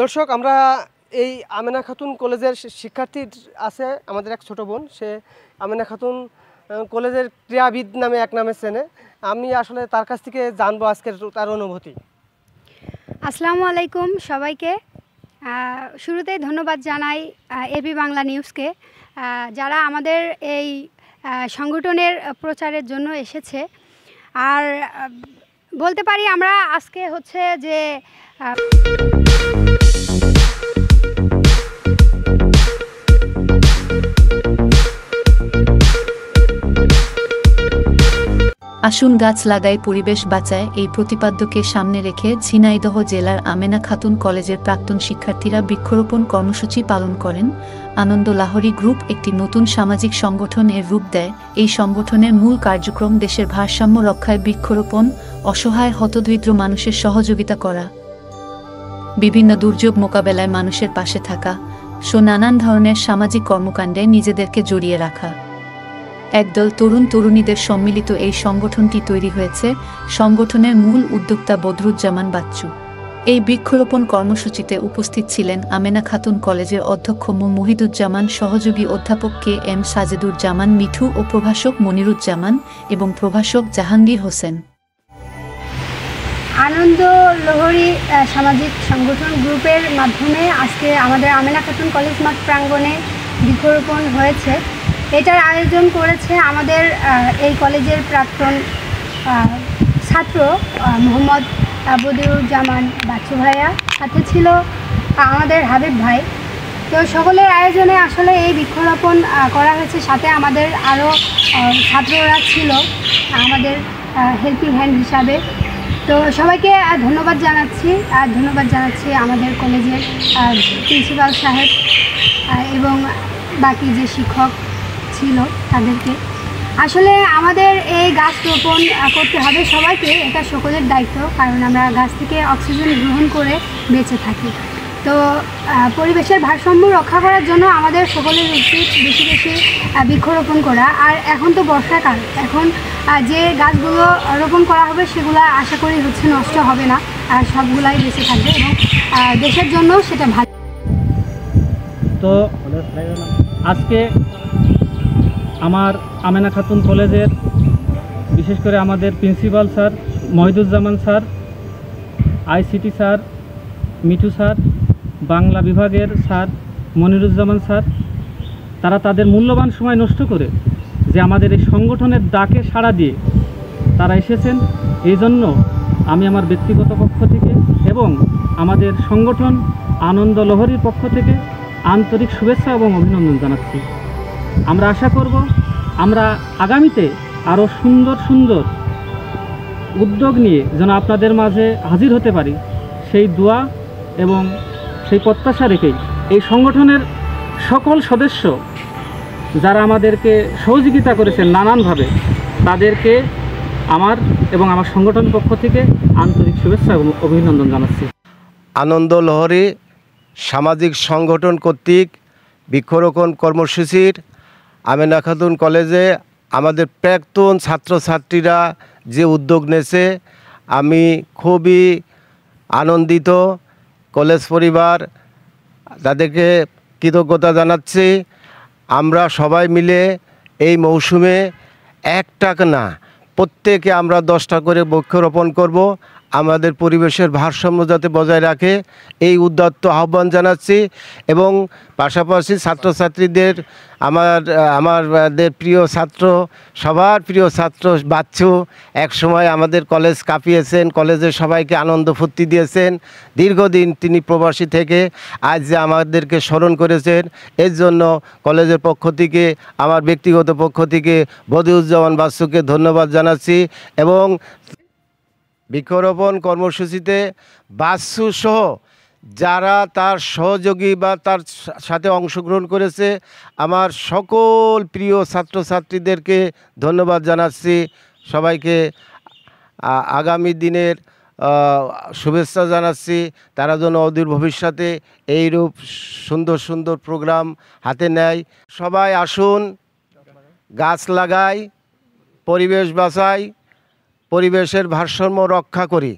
দর্শক আমরা এই আমেনা খাতুন কলেজের শিক্ষার্থী আছে আমাদের এক ছোট বোন, সে আমেনা খাতুন কলেজের ক্রীড়াবিদ নামে এক নামে চেনে। আমি আসলে তার কাছ থেকে জানবো আজকের তার অনুভূতি। আসসালামু আলাইকুম সবাইকে। শুরুতেই ধন্যবাদ জানাই এবি বাংলা নিউজকে, যারা আমাদের এই সংগঠনের প্রচারের জন্য এসেছে। আর বলতে পারি আমরা আজকে হচ্ছে যে আসুন গাছ লাগাই পরিবেশ বাঁচায়, এই প্রতিপাদ্যকে সামনে রেখে ঝিনাইদহ জেলার আমেনা খাতুন কলেজের প্রাক্তন শিক্ষার্থীরা বৃক্ষরোপণ কর্মসূচি পালন করেন। আনন্দ লাহরী গ্রুপ একটি নতুন সামাজিক সংগঠন এর রূপ দেয়। এই সংগঠনের মূল কার্যক্রম দেশের ভারসাম্য রক্ষায় বৃক্ষরোপণ, অসহায় হতদরিদ্র মানুষের সহযোগিতা করা, বিভিন্ন দুর্যোগ মোকাবেলায় মানুষের পাশে থাকা নানান ধরনের সামাজিক কর্মকাণ্ডে নিজেদেরকে জড়িয়ে রাখা। একদল তরুণ তরুণীদের সম্মিলিত এই সংগঠনটি তৈরি হয়েছে। সংগঠনের মূল উদ্যোক্তা বদরুজ্জামান বাচ্চু। এই বৃক্ষরোপণ কর্মসূচিতে উপস্থিত ছিলেন আমেনা খাতুন কলেজের অধ্যক্ষ মুহিদুজ্জামান, সহযোগী অধ্যাপক কে এম সাজেদুজ্জামান মিঠু ও প্রভাষক মনিরুজ্জামান এবং প্রভাষক জাহাঙ্গীর হোসেন। আনন্দ লহরী সামাজিক সংগঠন গ্রুপের মাধ্যমে আজকে আমাদের আমেনা খাতুন কলেজ মাঠ প্রাঙ্গণে বৃক্ষরোপণ হয়েছে। এটার আয়োজন করেছে আমাদের এই কলেজের প্রাক্তন ছাত্র মোহাম্মদ বদিউজ্জামান বাচ্চু ভাইয়া, সাথে ছিল আমাদের হাবিব ভাই। তো সকলের আয়োজনে আসলে এই বৃক্ষরোপণ করা হয়েছে। সাথে আমাদের আরও ছাত্ররা ছিল আমাদের হেল্পিং হ্যান্ড হিসাবে। তো সবাইকে ধন্যবাদ জানাচ্ছি আমাদের কলেজের প্রিন্সিপাল সাহেব এবং বাকি যে শিক্ষক ছিল তাদেরকে। আসলে আমাদের এই গাছ রোপণ করতে হবে সবাইকে, এটা সকলের দায়িত্ব, কারণ আমরা গাছ থেকে অক্সিজেন গ্রহণ করে বেঁচে থাকি। তো পরিবেশের ভারসাম্য রক্ষা করার জন্য আমাদের সকলের উচিত বেশি বেশি বৃক্ষরোপণ করা। আর এখন তো বর্ষাকাল, এখন যে গাছগুলো রোপণ করা হবে সেগুলো আশা করি নষ্ট হবে না, আর সবগুলাই বেঁচে থাকবে এবং দেশের জন্য সেটা ভালো। তো আজকে আমার আমেনা খাতুন কলেজের বিশেষ করে আমাদের principal sir Mohiduzzaman sir, ICT sir Mithu sir, Bangla বিভাগের স্যার মনিরুজ্জামান স্যার, তারা তাদের মূল্যবান সময় নষ্ট করে যে আমাদের এই সংগঠনের ডাকে সাড়া দিয়ে তারা এসেছেন। এই জন্য আমি আমার ব্যক্তিগত পক্ষ থেকে এবং আমাদের সংগঠন আনন্দ লহরীর পক্ষ থেকে আন্তরিক শুভেচ্ছা এবং অভিনন্দন জানাচ্ছি। আমরা আশা করব আমরা আগামীতে আরও সুন্দর সুন্দর উদ্যোগ নিয়ে যেন আপনাদের মাঝে হাজির হতে পারি, সেই দোয়া এবং সেই প্রত্যাশা রেখেই এই সংগঠনের সকল সদস্য যারা আমাদেরকে সহযোগিতা করেছেন নানানভাবে, তাদেরকে আমার এবং আমার সংগঠনের পক্ষ থেকে আন্তরিক শুভেচ্ছা এবং অভিনন্দন জানাচ্ছি। আনন্দ লহরী সামাজিক সংগঠন কর্তৃক বৃক্ষরোপণ কর্মসূচির আমেনা খাতুন কলেজে আমাদের প্রাক্তন ছাত্রছাত্রীরা যে উদ্যোগ নিয়েছে, আমি খুবই আনন্দিত। কলেজ পরিবার তাদেরকে কৃতজ্ঞতা জানাচ্ছি। আমরা সবাই মিলে এই মৌসুমে একটা না, প্রত্যেকে আমরা 10টা করে বৃক্ষরোপণ করব, আমাদের পরিবেশের ভারসাম্য যাতে বজায় রাখে এই উদ্যত আহ্বান জানাচ্ছি। এবং পাশাপাশি ছাত্রছাত্রীদের আমাদের প্রিয় ছাত্র, সবার প্রিয় ছাত্র বাচ্চু, একসময় আমাদের কলেজ কাঁপিয়েছেন, কলেজের সবাইকে আনন্দ ফুর্তি দিয়েছেন। দীর্ঘদিন তিনি প্রবাসী থেকে আজ যে আমাদেরকে স্মরণ করেছেন, এর জন্য কলেজের পক্ষ থেকে, আমার ব্যক্তিগত পক্ষ থেকে বদিউজ্জামান বাচ্চুকে ধন্যবাদ জানাচ্ছি। এবং বৃক্ষরোপণ কর্মসূচিতে বাচ্চু সহ যারা তার সহযোগী বা তার সাথে অংশগ্রহণ করেছে, আমার সকল প্রিয় ছাত্রছাত্রীদেরকে ধন্যবাদ জানাচ্ছি। সবাইকে আগামী দিনের শুভেচ্ছা জানাচ্ছি। তারা যেন অদূর ভবিষ্যতে এইরূপ সুন্দর সুন্দর প্রোগ্রাম হাতে নেয়। সবাই আসুন, গাছ লাগাই, পরিবেশ বাঁচাই, পরিবেশের ভারসাম্য রক্ষা করি।